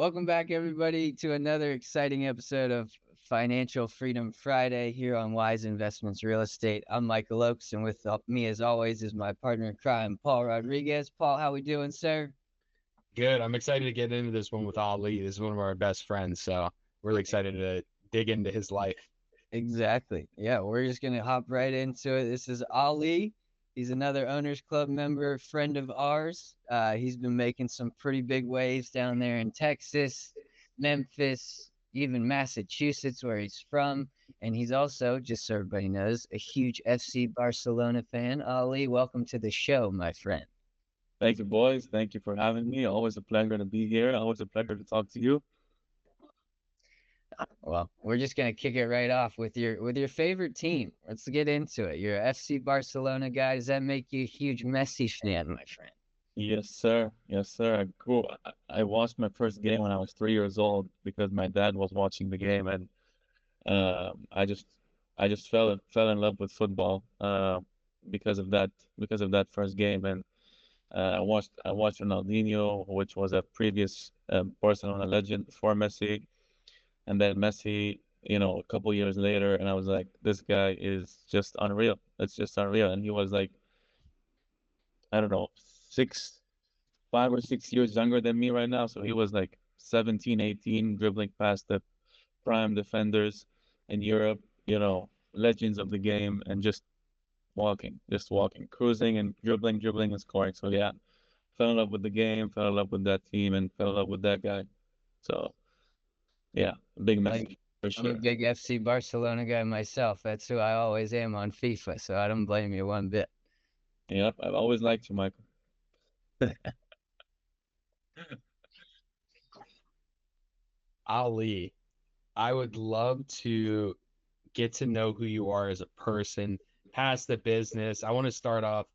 Welcome back, everybody, to another exciting episode of Financial Freedom Friday here on Wise Investments Real Estate. I'm Michael Oakes, and with me, as always, is my partner in crime, Paul Rodriguez. Paul, how we doing, sir? Good. I'm excited to get into this one with Ali. This is one of our best friends, so really excited to dig into his life. Exactly. Yeah, we're just going to hop right into it. This is Ali. He's another Owners Club member, friend of ours. He's been making some pretty big waves down there in Texas, Memphis, even Massachusetts, where he's from. And he's also, just so everybody knows, a huge FC Barcelona fan. Ali, welcome to the show, my friend. Thank you, boys. Thank you for having me. Always a pleasure to be here. Always a pleasure to talk to you. Well, we're just gonna kick it right off with your favorite team. Let's get into it. You're a FC Barcelona guy. Does that make you a huge Messi fan, my friend? Yes, sir. Yes, sir. I watched my first game when I was 3 years old because my dad was watching the game, and uh, I just I just fell in love with football because of that first game. And I watched Ronaldinho, which was a previous Barcelona legend before Messi, and then Messi, a couple years later, and I was like, this guy is just unreal. It's just unreal. And he was like, I don't know, 5 or 6 years younger than me right now. So he was like 17, 18, dribbling past the prime defenders in Europe, legends of the game, and just walking, cruising and dribbling and scoring. So yeah, fell in love with the game, fell in love with that team, and fell in love with that guy. So yeah, big Like message for I'm a sure. big FC Barcelona guy myself. That's who I always am on FIFA, so I don't blame you one bit. Yep, I've always liked you, Michael. Ali, I would love to get to know who you are as a person, past the business. I want to start off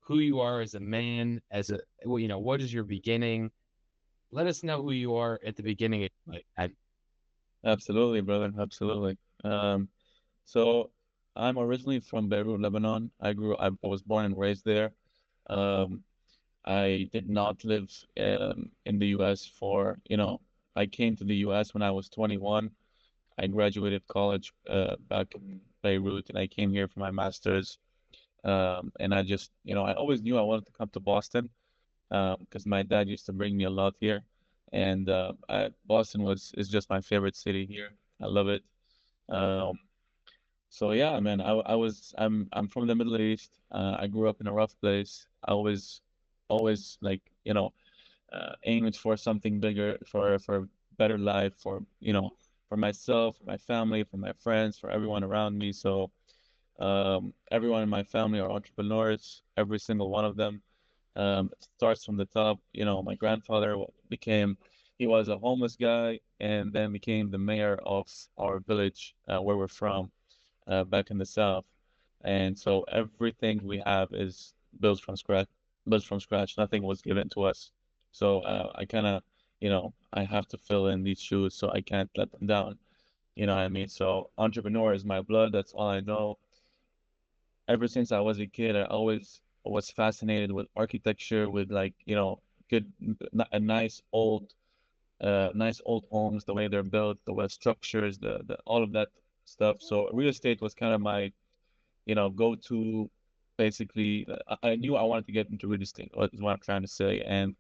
who you are as a man, what is your beginning? Let us know who you are at the beginning. Absolutely, brother. Absolutely. So I'm originally from Beirut, Lebanon. I was born and raised there. Um, I did not live in the US I came to the US when I was 21. I graduated college back in Beirut, and I came here for my master's. And I always knew I wanted to come to Boston because my dad used to bring me a lot here. And Boston is just my favorite city here. I love it. Um, so yeah, man, I'm from the Middle East. I grew up in a rough place. I was always like, aiming for something bigger, for a better life, for myself, for my family, for my friends, for everyone around me. So everyone in my family are entrepreneurs, every single one of them. It starts from the top. My grandfather he was a homeless guy and then became the mayor of our village where we're from back in the South. And so everything we have is built from scratch. Nothing was given to us. So I have to fill in these shoes, so I can't let them down. You know what I mean? So entrepreneur is my blood. That's all I know. Ever since I was a kid, I always was fascinated with architecture, with like, good, a nice old homes, the way they're built, the way structures, the all of that stuff. So real estate was kind of my, go-to. Basically, I knew I wanted to get into real estate, is what I'm trying to say. And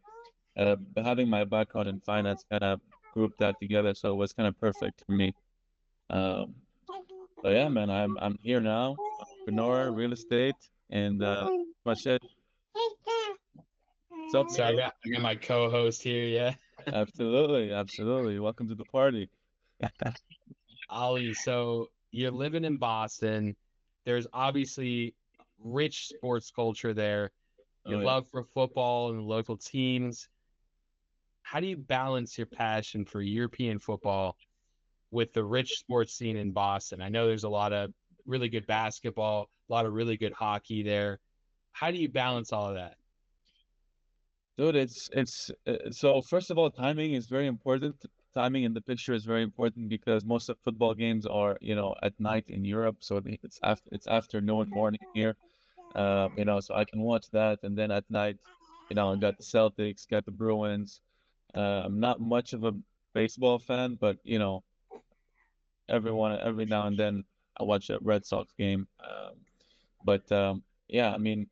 having my background in finance kind of grouped that together, so it was kind of perfect for me. Um, but yeah, man, I'm here now, entrepreneur, real estate, and much it. What's up, So I man? got, I got my co-host here, yeah. Absolutely, absolutely. Welcome to the party. Ali, so you're living in Boston. There's obviously rich sports culture there. Your Oh yeah. love for football and local teams. How do you balance your passion for European football with the rich sports scene in Boston? I know there's a lot of really good basketball, a lot of really good hockey there. How do you balance all of that? Dude, so first of all, timing is very important. Timing in the picture is very important because most of football games are, at night in Europe, so it's afternoon, morning here. So I can watch that, and then at night, I got the Celtics, got the Bruins, I'm not much of a baseball fan, but every now and then I watch a Red Sox game. But yeah, I mean,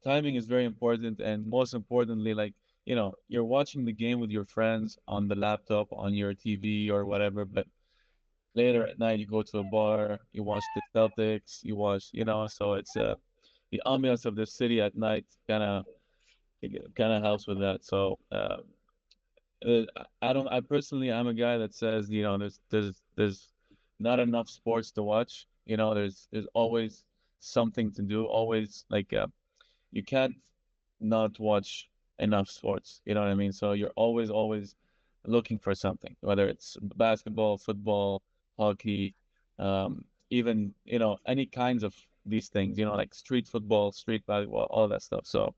timing is very important, and most importantly, like, you're watching the game with your friends on the laptop, on your TV or whatever, but later at night you go to a bar, you watch the Celtics, you watch, so it's the ambiance of the city at night kind of helps with that. So I don't. I personally, I'm a guy that says, there's not enough sports to watch. There's always something to do. Always like you can't not watch enough sports. You know what I mean? So you're always looking for something, whether it's basketball, football, hockey, even any kinds of these things. Like street football, street basketball, all that stuff. So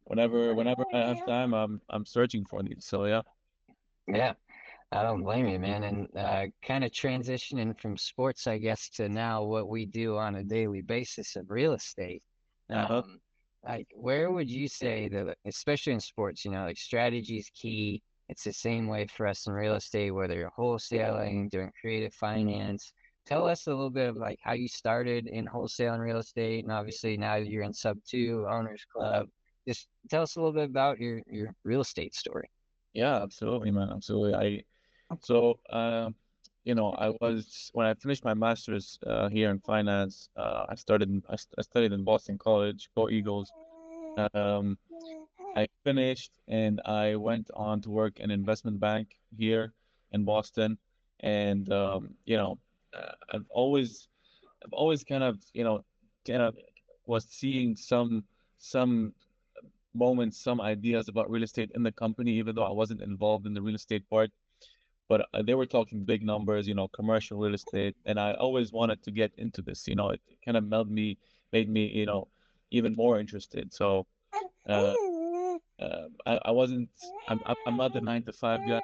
whenever I have time, I'm searching for these. So yeah. Yeah, I don't blame you, man. And kind of transitioning from sports, I guess, to now what we do on a daily basis of real estate. Uh-huh. Um, like, where would you say that, especially in sports, like strategy is key. It's the same way for us in real estate, whether you're wholesaling, doing creative finance. Tell us a little bit of like how you started in wholesale and real estate, and obviously now you're in Sub Two Owners Club. Just tell us a little bit about your real estate story. Yeah, absolutely, man. Absolutely. I was when I finished my master's here in finance. I studied in Boston College, go Eagles. Um, I finished and I went on to work in investment bank here in Boston, and I've always kind of was seeing some moments, some ideas about real estate in the company, even though I wasn't involved in the real estate part. But they were talking big numbers, commercial real estate, and I always wanted to get into this. It kind of made me, even more interested. So uh, I wasn't, I'm not the 9 to 5 guy.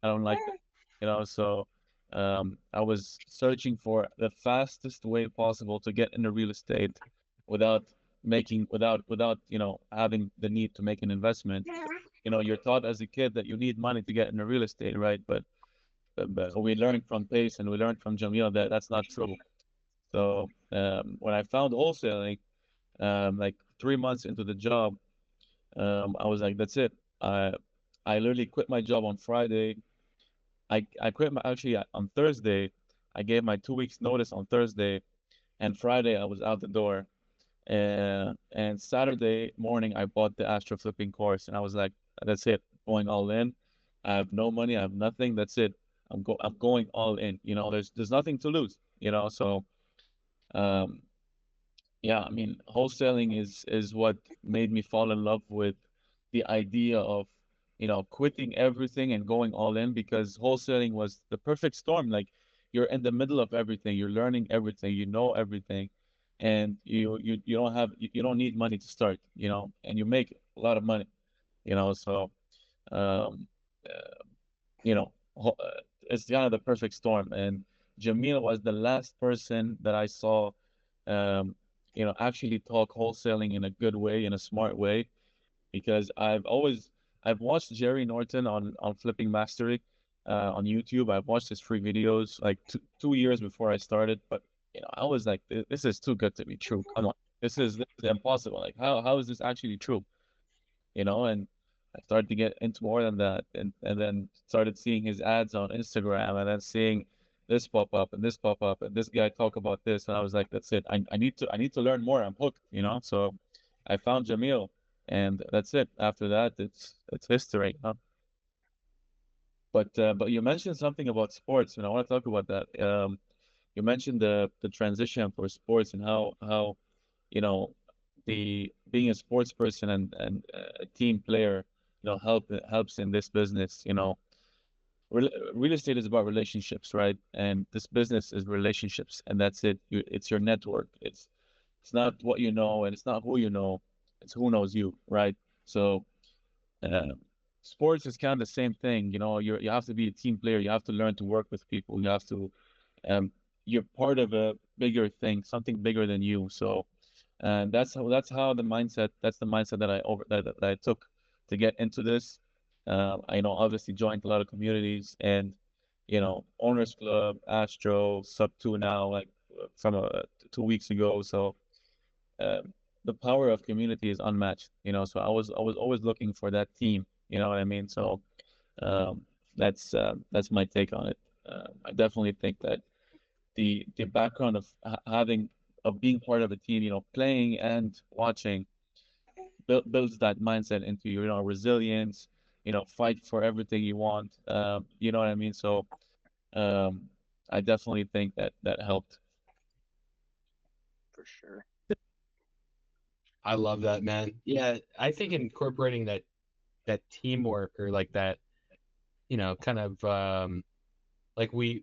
I don't like that, So I was searching for the fastest way possible to get into real estate without without having the need to make an investment. You're taught as a kid that you need money to get into real estate, right? But we learned from Pace and we learned from Jamil that that's not true. So when I found wholesaling, like 3 months into the job, I was like, that's it. I I literally quit my job on Friday. I quit my actually on Thursday. I gave my 2 weeks notice on Thursday, and Friday I was out the door. And Saturday morning I bought the Astro flipping course, and I was like, that's it, going all in. I have no money, I have nothing. That's it. I'm going all in. There's nothing to lose. So um, yeah, I mean, wholesaling is what made me fall in love with the idea of, quitting everything and going all in, because wholesaling was the perfect storm. Like, you're in the middle of everything, you're learning everything, you know everything, and you don't need money to start, and you make a lot of money, so um uh, it's kind of the perfect storm. And Jamil was the last person that I saw, um, actually talk wholesaling in a good way, in a smart way, because I've watched Jerry Norton on Flipping Mastery on YouTube. I've watched his free videos like 2 years before I started, but I was like, this is too good to be true. Come on, this is impossible. Like, how is this actually true? And I started to get into more than that, and then started seeing his ads on Instagram, and then seeing this pop up and this pop up and this guy talk about this, and I was like, that's it. I need to learn more. I'm hooked. So I found Jamil, and that's it. After that, it's history. But you mentioned something about sports, and I want to talk about that. You mentioned the transition for sports and how you know the being a sports person and a team player, helps in this business. Real estate is about relationships, right? And this business is relationships, and that's it. It's your network. It's not what you know, and it's not who you know. It's who knows you, right? So uh, sports is kind of the same thing. You have to be a team player. You have to learn to work with people. Um, you're part of a bigger thing, something bigger than you. So, and that's the mindset that I took to get into this. I know obviously joined a lot of communities and, Owners Club, Astro, Sub 2 now, like from 2 weeks ago. So um, the power of community is unmatched, so I was always looking for that team, you know what I mean? So um, that's my take on it. I definitely think that the background of having of being part of a team, playing and watching builds that mindset into you, resilience, fight for everything you want. You know what I mean? So um, I definitely think that that helped. For sure. I love that, man. Yeah, I think incorporating that teamwork or like that, kind of like we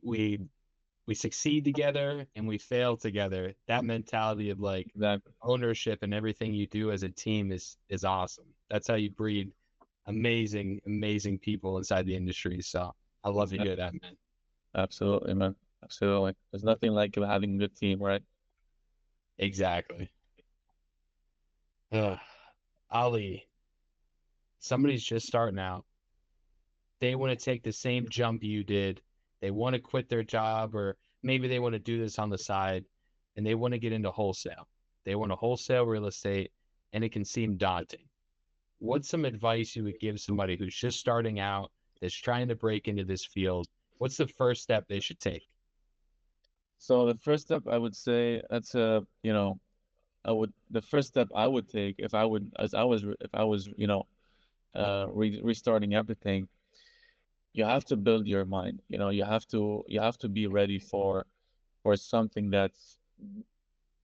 succeed together and we fail together. That mentality of like Exactly. ownership and everything you do as a team is awesome. That's how you breed amazing, amazing people inside the industry. So I love to hear that, man. Absolutely, man. Absolutely. There's nothing like having a good team, right? Exactly. Ugh. Ali, somebody's just starting out. They want to take the same jump you did. They want to quit their job, or maybe they want to do this on the side and they want to get into wholesale. They want to wholesale real estate and it can seem daunting. What's some advice you would give somebody who's just starting out, that's trying to break into this field? What's the first step they should take? So the first step I would say that's the first step I would take if I would as I was if I was restarting everything. You have to build your mind. You have to be ready for something that's,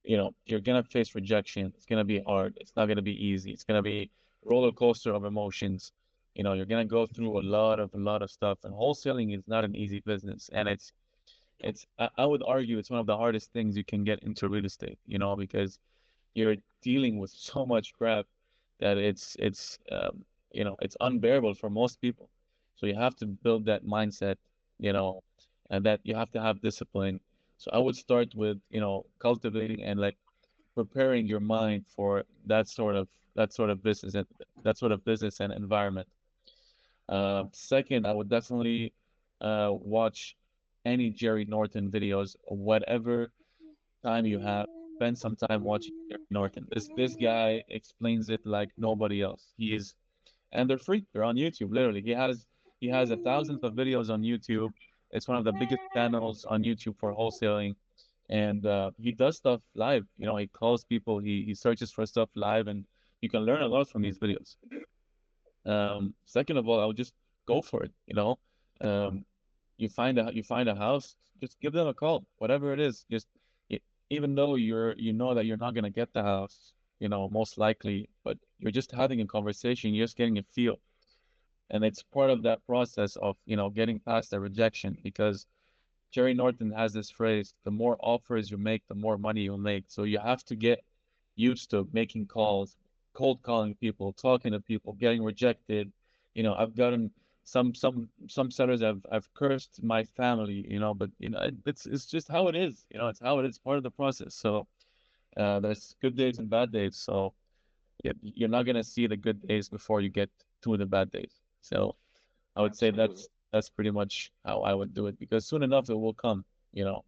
you're gonna face rejection. It's gonna be hard. It's not gonna be easy. It's gonna be roller coaster of emotions. You're gonna go through a lot of stuff. And wholesaling is not an easy business, and I would argue it's one of the hardest things you can get into real estate. Because you're dealing with so much crap that it's unbearable for most people. So you have to build that mindset, you know, and that you have to have discipline. So I would start with, cultivating and like preparing your mind for that sort of business and environment. Second, I would definitely watch any Jerry Norton videos, whatever time you have, spend some time watching Jerry Norton. This guy explains it like nobody else. And they're free. They're on YouTube, literally. He has thousands of videos on YouTube. It's one of the biggest channels on YouTube for wholesaling, and he does stuff live. He calls people, he searches for stuff live, and you can learn a lot from these videos. Second of all, I would just go for it. Um, you find a house, just give them a call, whatever it is. Just e- even though you know that you're not gonna get the house, most likely, but you're just having a conversation, you're just getting a feel, and it's part of that process of getting past the rejection. Because Jerry Norton has this phrase: the more offers you make, the more money you'll make. So you have to get used to making calls, cold calling people, talking to people, getting rejected. I've gotten some sellers I've cursed my family, but it's just how it is. It's how it is, part of the process. So there's good days and bad days. So yeah, you're not gonna see the good days before you get to the bad days. So I would say Absolutely. that's pretty much how I would do it, because soon enough it will come, you know.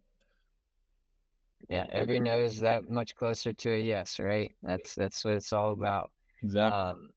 Yeah, every no is that much closer to a yes, right? That's what it's all about. Exactly.